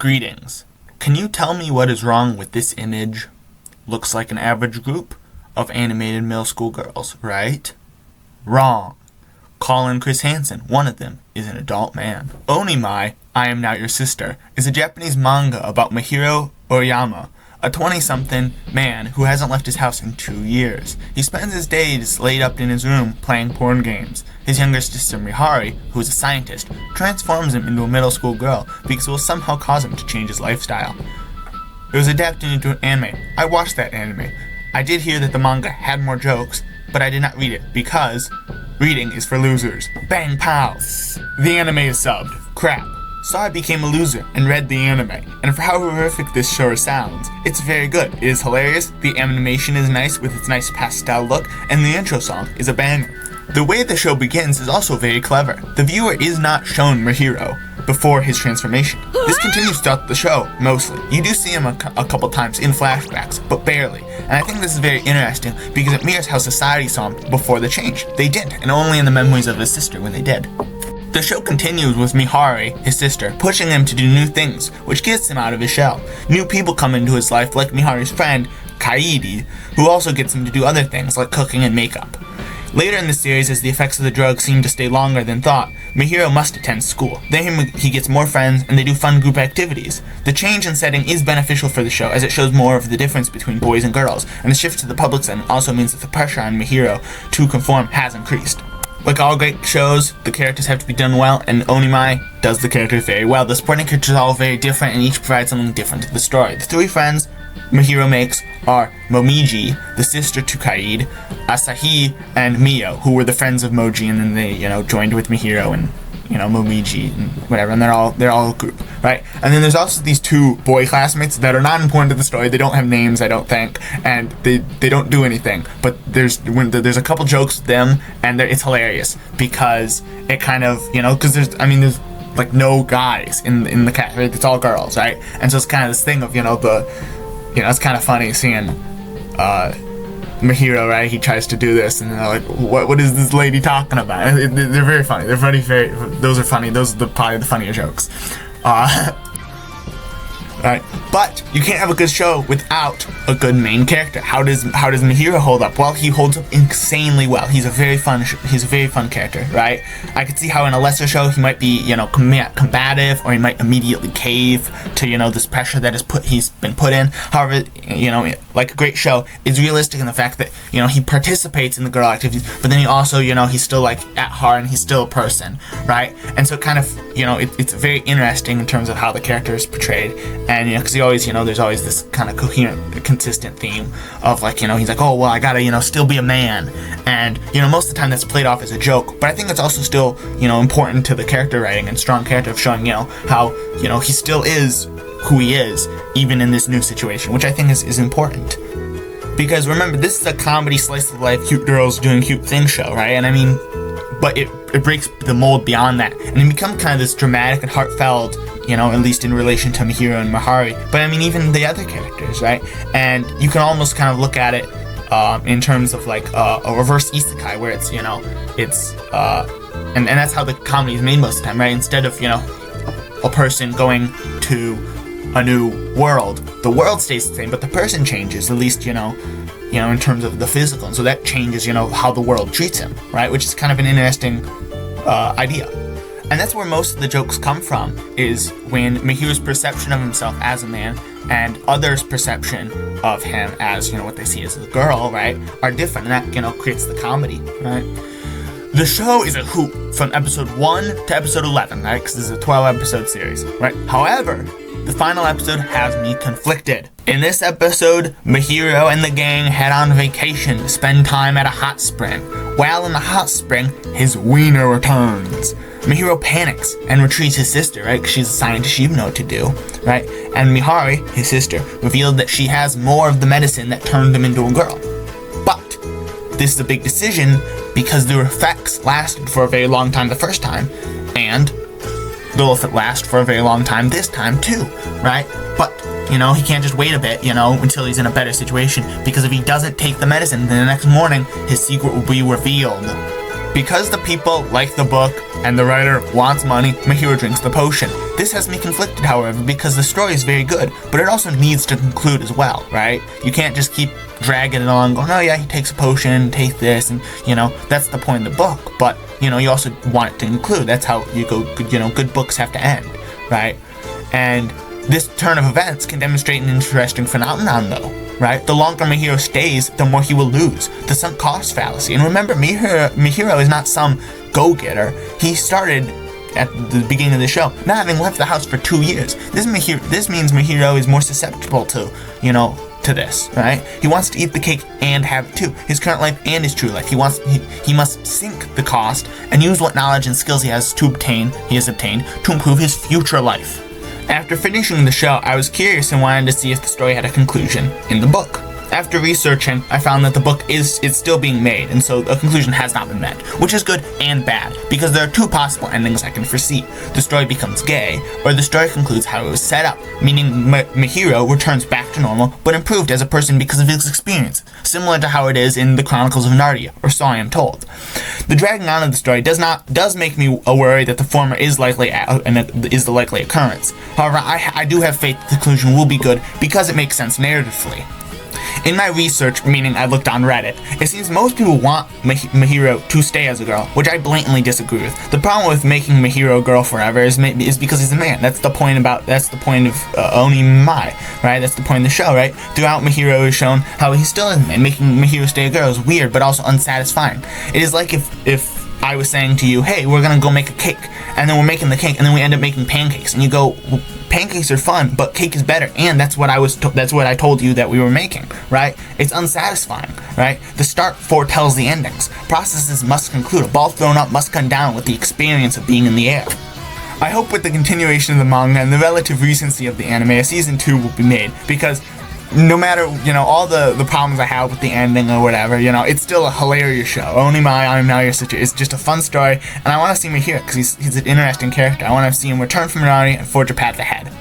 Greetings. Can you tell me what is wrong with this image? Looks like an average group of animated middle school girls, right? Wrong. Colin Chris Hansen, one of them, is an adult man. Onimai, I Am Not Your Sister, is a Japanese manga about Mahiro Oyama, a 20-something man who hasn't left his house in 2 years. He spends his days laid up in his room playing porn games. His younger sister Mihari, who is a scientist, transforms him into a middle school girl because it will somehow cause him to change his lifestyle. It was adapted into an anime. I watched that anime. I did hear that the manga had more jokes, but I did not read it because reading is for losers. Bang pow! The anime is subbed. Crap. So I became a loser and read the anime, and for how horrific this show sounds, it's very good. It is hilarious, the animation is nice with its nice pastel look, and the intro song is a banger. The way the show begins is also very clever. The viewer is not shown Mahiro before his transformation. This continues throughout the show, mostly. You do see him a couple times in flashbacks, but barely. And I think this is very interesting because it mirrors how society saw him before the change. They didn't, and only in the memories of his sister when they did. The show continues with Mihari, his sister, pushing him to do new things, which gets him out of his shell. New people come into his life, like Mihari's friend, Kaidi, who also gets him to do other things, like cooking and makeup. Later in the series, as the effects of the drug seem to stay longer than thought, Mahiro must attend school. Then he gets more friends, and they do fun group activities. The change in setting is beneficial for the show, as it shows more of the difference between boys and girls, and the shift to the public setting also means that the pressure on Mahiro to conform has increased. Like all great shows, the characters have to be done well, and Onimai does the characters very well. The supporting characters are all very different, and each provides something different to the story. The 3 friends Mahiro makes are Momiji, the sister to Kaid, Asahi, and Mio, who were the friends of Moji, and then they, joined with Mahiro and, Momiji and whatever, and they're all a group, right? And then there's also these 2 boy classmates that are not important to the story. They don't have names, I don't think, and they don't do anything. But there's a couple jokes with them, and it's hilarious because it kind of, because there's like no guys in the cast, right? It's all girls, right? And so it's kind of this thing of, it's kind of funny seeing Mahiro, right? He tries to do this, and they're like, "What is this lady talking about?" They're very funny. They're very. Those are funny. Those are probably the funnier jokes. Right, but you can't have a good show without a good main character. How does Mahiro hold up? Well, he holds up insanely well. He's a very fun character, right? I could see how in a lesser show he might be, combative, or he might immediately cave to, this pressure that he's been put in. However, like a great show is realistic in the fact that, he participates in the girl activities, but then he also, he's still like at heart and he's still a person, right? And so kind of, it's very interesting in terms of how the character is portrayed. And, because he always, there's always this kind of coherent, consistent theme of, like, he's like, oh, well, I gotta, still be a man. And, most of the time that's played off as a joke. But I think it's also still, important to the character writing and strong character of showing, how, he still is who he is, even in this new situation, which I think is important. Because, remember, this is a comedy, slice-of-life, cute girls doing cute things show, right? And, but it breaks the mold beyond that. And it becomes kind of this dramatic and heartfelt, at least in relation to Mahiro and Mahari, but even the other characters, right? And you can almost kind of look at it in terms of like a reverse isekai, where it's, and that's how the comedy is made most of the time, right? Instead of, a person going to a new world, the world stays the same, but the person changes, at least, in terms of the physical, and so that changes, how the world treats him, right? Which is kind of an interesting idea. And that's where most of the jokes come from, is when Mahiro's perception of himself as a man and others' perception of him as, what they see as a girl, right, are different, and that, creates the comedy, right? The show is a hoot from episode 1 to episode 11, right, because this is a 12-episode series, right? However, the final episode has me conflicted. In this episode, Mahiro and the gang head on vacation to spend time at a hot spring. While in the hot spring, his wiener returns. Mahiro panics and retrieves his sister, right? Because she's a scientist, she know what to do, right? And Mihari, his sister, revealed that she has more of the medicine that turned him into a girl. But this is a big decision because the effects lasted for a very long time the first time, and they'll last for a very long time this time too, right? But, he can't just wait a bit, until he's in a better situation, because if he doesn't take the medicine, then the next morning, his secret will be revealed. Because the people like the book and the writer wants money, Mahiro drinks the potion. This has me conflicted, however, because the story is very good, but it also needs to conclude as well, right? You can't just keep dragging it along, going, oh yeah, he takes a potion, take this, and, that's the point of the book, but, you also want it to conclude. That's how you go, good books have to end, right? And this turn of events can demonstrate an interesting phenomenon, though, right? The longer Mihiro stays, the more he will lose. The sunk cost fallacy. And remember, Mihiro is not some go-getter. He started at the beginning of the show not having left the house for 2 years. This means Mihiro is more susceptible to, to this, right? He wants to eat the cake and have it too. His current life and his true life. He must sink the cost and use what knowledge and skills he has obtained to improve his future life. After finishing the show, I was curious and wanted to see if the story had a conclusion in the book. After researching, I found that the book is still being made, and so a conclusion has not been met, which is good and bad, because there are two possible endings I can foresee. The story becomes gay, or the story concludes how it was set up, meaning Mihiro returns back to normal, but improved as a person because of his experience, similar to how it is in the Chronicles of Narnia, or So I Am Told. The dragging on of the story does make me worry that the former is the likely occurrence. However, I do have faith that the conclusion will be good because it makes sense narratively. In my research, meaning I looked on Reddit, it seems most people want Mihiro to stay as a girl, which I blatantly disagree with. The problem with making Mihiro a girl forever is because he's a man. That's the point of Onimai, right? That's the point of the show, right? Throughout, Mihiro is shown how he's still a man. Making Mihiro stay a girl is weird, but also unsatisfying. It is like if I was saying to you, hey, we're gonna go make a cake, and then we're making the cake, and then we end up making pancakes, and you go, well, pancakes are fun, but cake is better, and that's what I told you that we were making, right? It's unsatisfying, right? The start foretells the endings. Processes must conclude. A ball thrown up must come down with the experience of being in the air. I hope with the continuation of the manga and the relative recency of the anime, a season 2 will be made, because no matter, all the problems I have with the ending or whatever, it's still a hilarious show. Onimai, I'm now your sister. It's just a fun story, and I want to see him here because he's an interesting character. I want to see him return from reality and forge a path ahead.